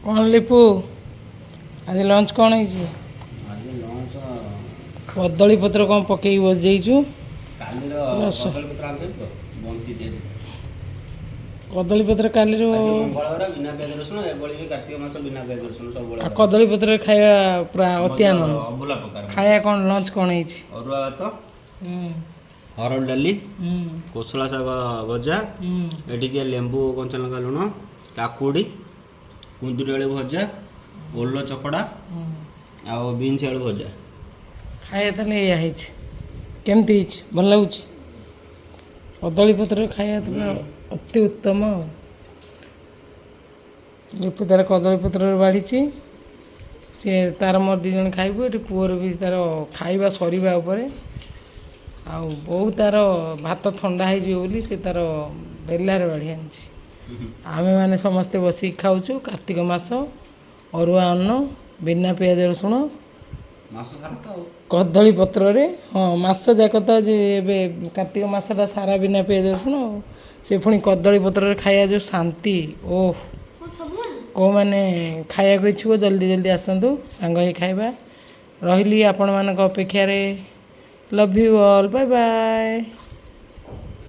कौन लिपू आज लंच कौन है आज लंच कदली पत्र कौन पकई बस जाइचु कालीर रस। कदली पत्र आनते तो बंची जे कदली पत्र काली आज मंगलवार बिना प्याज रसुण ए बळी भी कार्तिक मास बिना प्याज रसुण सब बळी कदली पत्र खाया पूरा अति आनंद अबुला प्रकार खाया कौन लंच कौन है अरुआ भात हरड़ डाली कोसला शाग भजा एटी के लेंबू कंचा लंका लुण काकुड़ी कुंदुरी आलू भजा ओल चकड़ा आ बीन्स आलू भजा खाया ताले या केमती भल लगुच कदली पत्र खाया तो पूरा अति उत्तम लिपु तार कदली पत्र बाढ़ी सी तार मोर दी जन खाइबू ये पुअर भी तार खाइबा सरिबा उपरे आउ बहु तार भात ठंडा हो से तार बेलार बाढ़ी आनी आमे माने समस्ते बसी खाऊचु कार्तिक मास अरुआ अन्न बिना पियाज रसुण कदली पत्र रे हाँ मास जाक तो जे एबे कार्तिक मासटा सारा बिना पियाज रसुण से पुणी कदली पत्र खाया जो शांति ओह को मैंने खाया को इच्छुक जल्दी जल्दी आसतु सांग ही खाइबा रही आपण मान अपेक्षा love you all bye bye.